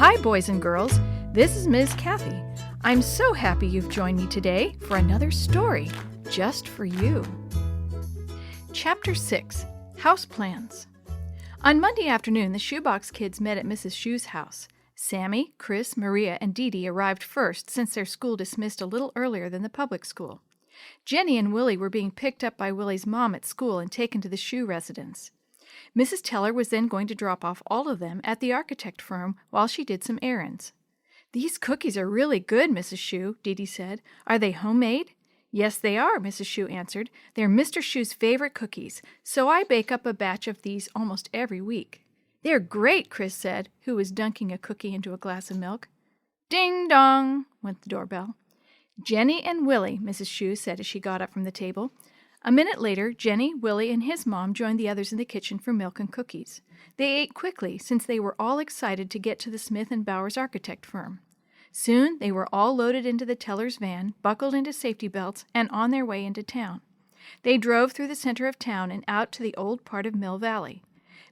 Hi, boys and girls. This is Ms. Kathy. I'm so happy you've joined me today for another story just for you. Chapter 6, House Plans. On Monday afternoon, the Shoebox kids met at Mrs. Shue's house. Sammy, Chris, Maria, and Dee Dee arrived first since their school dismissed a little earlier than the public school. Jenny and Willie were being picked up by Willie's mom at school and taken to the Shue residence. Mrs. Teller was then going to drop off all of them at the architect firm while she did some errands. "These cookies are really good, Mrs. Shue," Dee Dee said. "Are they homemade?" "Yes, they are," Mrs. Shue answered. "They're Mr. Shue's favorite cookies, so I bake up a batch of these almost every week." "They're great," Chris said, who was dunking a cookie into a glass of milk. "Ding dong," went the doorbell. "Jenny and Willie," Mrs. Shue said as she got up from the table. A minute later, Jenny, Willie, and his mom joined the others in the kitchen for milk and cookies. They ate quickly, since they were all excited to get to the Smith & Bowers architect firm. Soon they were all loaded into the teller's van, buckled into safety belts, and on their way into town. They drove through the center of town and out to the old part of Mill Valley.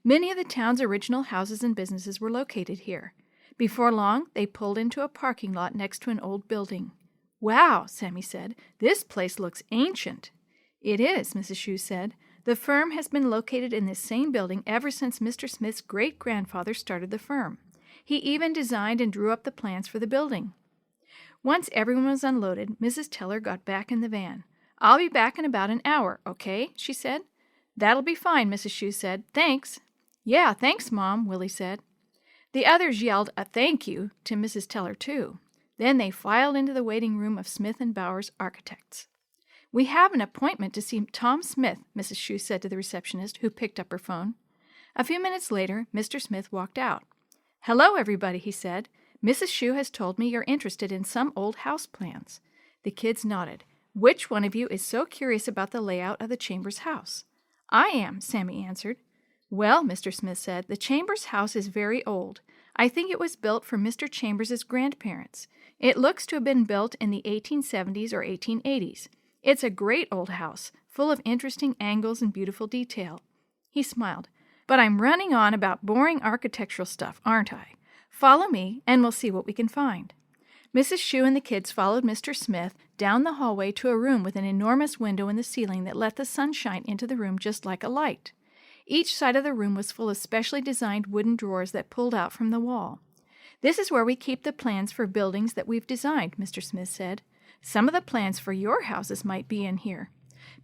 Many of the town's original houses and businesses were located here. Before long, they pulled into a parking lot next to an old building. "Wow," Sammy said, "this place looks ancient." "It is," Mrs. Shue said. "The firm has been located in this same building ever since Mr. Smith's great-grandfather started the firm. He even designed and drew up the plans for the building." Once everyone was unloaded, Mrs. Teller got back in the van. "I'll be back in about an hour, okay?" she said. "That'll be fine," Mrs. Shue said. "Thanks." "Yeah, thanks, Mom," Willie said. The others yelled a thank you to Mrs. Teller, too. Then they filed into the waiting room of Smith & Bowers Architects. "We have an appointment to see Tom Smith," Mrs. Shue said to the receptionist, who picked up her phone. A few minutes later, Mr. Smith walked out. "Hello, everybody," he said. "Mrs. Shue has told me you're interested in some old house plans." The kids nodded. "Which one of you is so curious about the layout of the Chambers house?" "I am," Sammy answered. "Well," Mr. Smith said, "the Chambers house is very old. I think it was built for Mr. Chambers' grandparents. It looks to have been built in the 1870s or 1880s. It's a great old house, full of interesting angles and beautiful detail." He smiled. "But I'm running on about boring architectural stuff, aren't I? Follow me, and we'll see what we can find." Mrs. Shue and the kids followed Mr. Smith down the hallway to a room with an enormous window in the ceiling that let the sunshine into the room just like a light. Each side of the room was full of specially designed wooden drawers that pulled out from the wall. "This is where we keep the plans for buildings that we've designed," Mr. Smith said. "Some of the plans for your houses might be in here."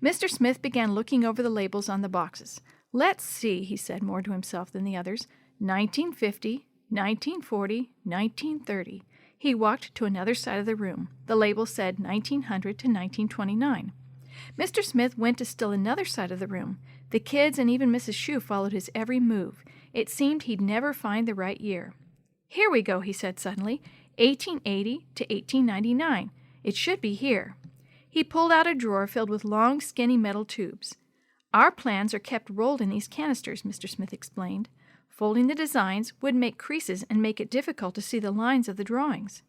Mr. Smith began looking over the labels on the boxes. "Let's see," he said more to himself than the others. 1950, 1940, 1930. He walked to another side of the room. The label said 1900 to 1929. Mr. Smith went to still another side of the room. The kids and even Mrs. Shue followed his every move. It seemed he'd never find the right year. "Here we go," he said suddenly. 1880 to 1899. It should be here. He pulled out a drawer filled with long, skinny metal tubes. "Our plans are kept rolled in these canisters," Mr. Smith explained. "Folding the designs would make creases and make it difficult to see the lines of the drawings."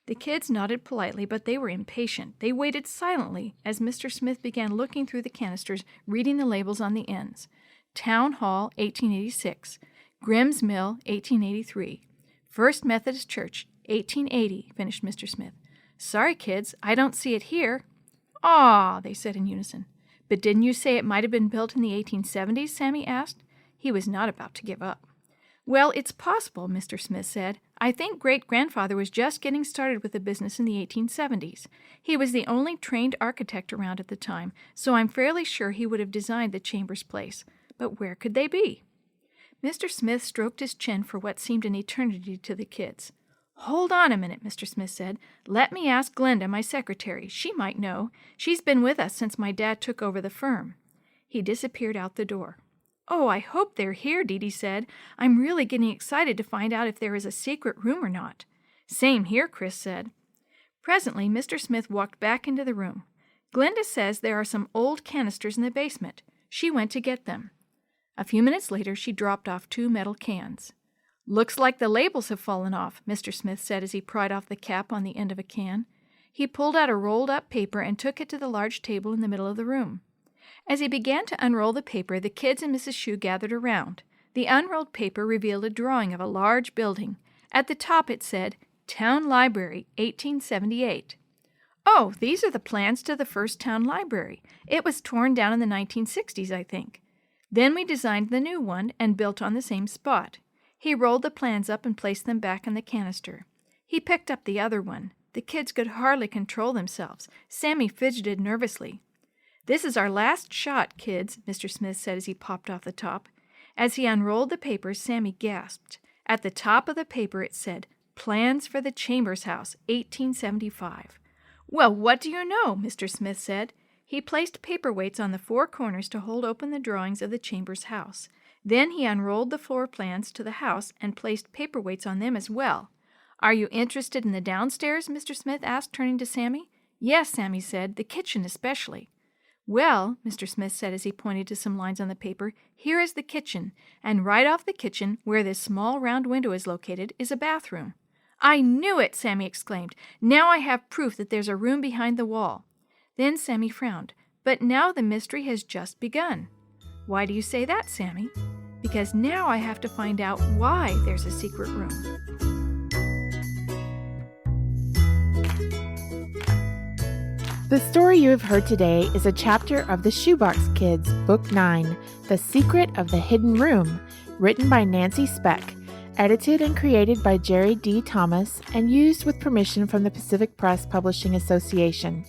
The kids nodded politely, but they were impatient. They waited silently as Mr. Smith began looking through the canisters, reading the labels on the ends. Town Hall, 1886. Grimm's Mill, 1883. First Methodist Church, 1880, finished Mr. Smith. "Sorry, kids, I don't see it here." "Aw," they said in unison. "But didn't you say it might have been built in the 1870s?" Sammy asked. He was not about to give up. "Well, it's possible," Mr. Smith said. "I think great-grandfather was just getting started with the business in the 1870s. He was the only trained architect around at the time, so I'm fairly sure he would have designed the Chambers place. But where could they be?" Mr. Smith stroked his chin for what seemed an eternity to the kids. "Hold on a minute," Mr. Smith said. "Let me ask Glenda, my secretary. She might know. She's been with us since my dad took over the firm." He disappeared out the door. "Oh, I hope they're here," Dee Dee said. "I'm really getting excited to find out if there is a secret room or not." "Same here," Chris said. Presently, Mr. Smith walked back into the room. "Glenda says there are some old canisters in the basement. She went to get them." A few minutes later, she dropped off 2 metal cans. "Looks like the labels have fallen off," Mr. Smith said as he pried off the cap on the end of a can. He pulled out a rolled-up paper and took it to the large table in the middle of the room. As he began to unroll the paper, the kids and Mrs. Shue gathered around. The unrolled paper revealed a drawing of a large building. At the top it said, Town Library, 1878. Oh, these are the plans to the first town library. It was torn down in the 1960s, I think. Then we designed the new one and built on the same spot. He rolled the plans up and placed them back in the canister. He picked up the other one. The kids could hardly control themselves. Sammy fidgeted nervously. This is our last shot, kids, Mr. Smith said as he popped off the top. As he unrolled the papers, Sammy gasped. At the top of the paper it said, Plans for the Chambers House, 1875. Well, what do you know? Mr. Smith said. He placed paperweights on the four corners to hold open the drawings of the Chambers house. Then he unrolled the floor plans to the house and placed paperweights on them as well. Are you interested in the downstairs? Mr. Smith asked, turning to Sammy. Yes, Sammy said, the kitchen especially. Well, Mr. Smith said as he pointed to some lines on the paper, here is the kitchen, and right off the kitchen, where this small round window is located, is a bathroom. I knew it, Sammy exclaimed. Now I have proof that there's a room behind the wall. Then Sammy frowned. But now the mystery has just begun. Why do you say that, Sammy? Because now I have to find out why there's a secret room. The story you have heard today is a chapter of the Shoebox Kids, Book 9, The Secret of the Hidden Room, written by Nancy Speck, edited and created by Jerry D. Thomas, and used with permission from the Pacific Press Publishing Association.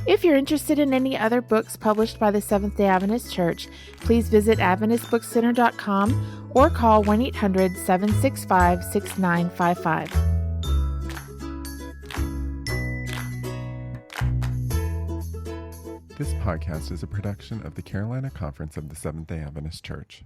If you're interested in any other books published by the Seventh-day Adventist Church, please visit AdventistBookCenter.com or call 1-800-765-6955. This podcast is a production of the Carolina Conference of the Seventh-day Adventist Church.